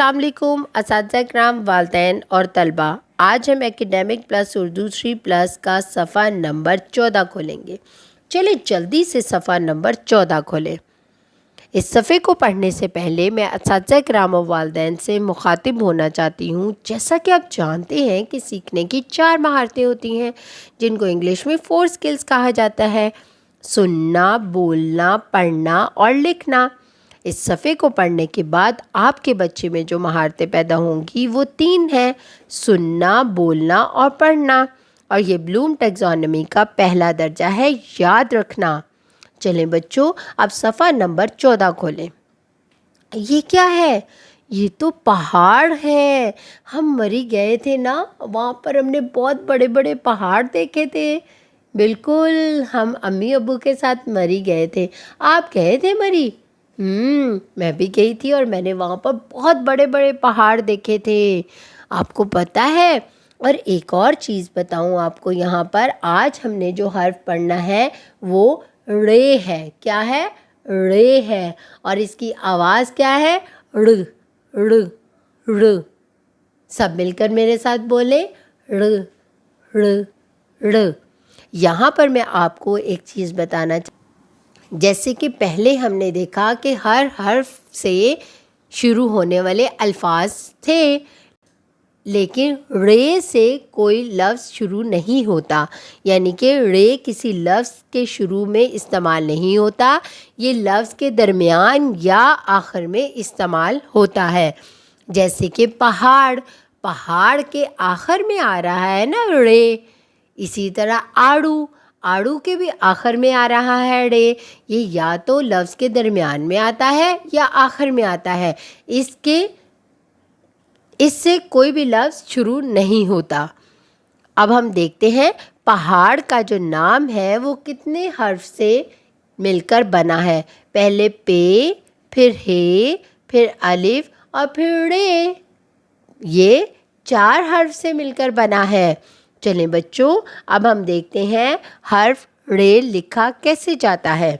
السلام علیکم اساتذہ کرام، والدین اور طلباء۔ آج ہم ایکیڈیمک پلس اردو 3+ کا صفحہ نمبر 14 کھولیں گے۔ چلیں جلدی سے صفحہ نمبر 14 کھولیں۔ اس صفحے کو پڑھنے سے پہلے میں اساتذہ کرام و والدین سے مخاطب ہونا چاہتی ہوں۔ جیسا کہ آپ جانتے ہیں کہ سیکھنے کی 4 مہارتیں ہوتی ہیں جن کو انگلش میں 4 سکلز کہا جاتا ہے: سننا، بولنا، پڑھنا اور لکھنا۔ اس صفحے کو پڑھنے کے بعد آپ کے بچے میں جو مہارتیں پیدا ہوں گی وہ 3 ہیں: سننا، بولنا اور پڑھنا، اور یہ بلوم ٹیکزانومی کا پہلا درجہ ہے، یاد رکھنا۔ چلیں بچوں، اب صفحہ نمبر 14 کھولیں۔ یہ کیا ہے؟ یہ تو پہاڑ ہے۔ ہم مری گئے تھے نا، وہاں پر ہم نے بہت بڑے بڑے پہاڑ دیکھے تھے۔ بالکل، ہم امی ابو کے ساتھ مری گئے تھے۔ آپ گئے تھے مری؟ میں بھی گئی تھی اور میں نے وہاں پر بہت بڑے بڑے پہاڑ دیکھے تھے۔ آپ کو پتہ ہے؟ اور ایک اور چیز بتاؤں آپ کو، یہاں پر آج ہم نے جو حرف پڑھنا ہے وہ ڑ ہے۔ کیا ہے؟ ڑ ہے، اور اس کی آواز کیا ہے؟ ڑ ڑ ڑ۔ سب مل کر میرے ساتھ بولیں، ڑ ڑ ڑ۔ یہاں پر میں آپ کو ایک چیز بتانا چاہتی ہوں۔ جیسے کہ پہلے ہم نے دیکھا کہ ہر حرف سے شروع ہونے والے الفاظ تھے، لیکن ڑ سے کوئی لفظ شروع نہیں ہوتا، یعنی کہ ڑ کسی لفظ کے شروع میں استعمال نہیں ہوتا، یہ لفظ کے درمیان یا آخر میں استعمال ہوتا ہے۔ جیسے کہ پہاڑ، پہاڑ کے آخر میں آ رہا ہے نا ڑ۔ اسی طرح آڑو، آڑو کے بھی آخر میں آ رہا ہے ڑ۔ یہ یا تو لفظ کے درمیان میں آتا ہے یا آخر میں آتا ہے، اس سے کوئی بھی لفظ شروع نہیں ہوتا۔ اب ہم دیکھتے ہیں پہاڑ کا جو نام ہے وہ کتنے حرف سے مل کر بنا ہے۔ پہلے پ، پھر ہ، پھر الف اور پھر ڑ۔ یہ 4 حرف سے مل کر بنا ہے۔ چلیں بچوں، اب ہم دیکھتے ہیں حرف ڑ لکھا کیسے جاتا ہے۔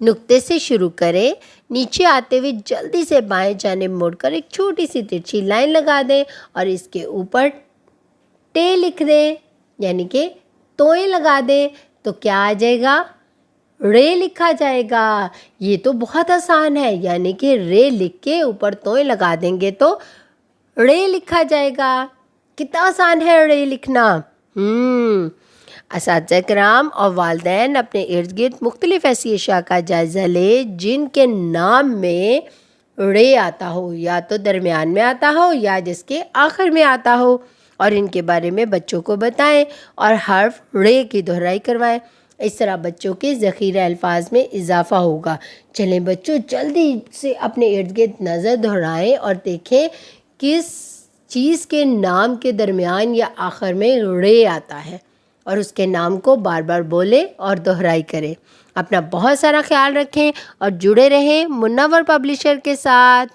نقطے سے شروع کریں، نیچے آتے ہوئے جلدی سے بائیں جانب مڑ کر ایک چھوٹی سی ترچھی لائن لگا دیں اور اس کے اوپر ٹ لکھ دیں، یعنی کہ توئیں لگا دیں، تو کیا آ جائے گا؟ ڑ لکھا جائے گا۔ یہ تو بہت آسان ہے، یعنی کہ ر لکھ کے اوپر توئیں لگا دیں گے تو ڑ لکھا جائے گا۔ کتنا آسان ہے ڑ لکھنا۔ اساتذہ کرام اور والدین اپنے ارد گرد مختلف ایسی اشیاء کا جائزہ لیں جن کے نام میں ڑ آتا ہو، یا تو درمیان میں آتا ہو یا جس کے آخر میں آتا ہو، اور ان کے بارے میں بچوں کو بتائیں اور حرف ڑ کی دہرائی کروائیں۔ اس طرح بچوں کے ذخیرہ الفاظ میں اضافہ ہوگا۔ چلیں بچوں، جلدی سے اپنے ارد گرد نظر دہرائیں اور دیکھیں کس چیز کے نام کے درمیان یا آخر میں ڑ آتا ہے، اور اس کے نام کو بار بار بولیں اور دہرائی کریں۔ اپنا بہت سارا خیال رکھیں اور جڑے رہیں منور پبلشر کے ساتھ۔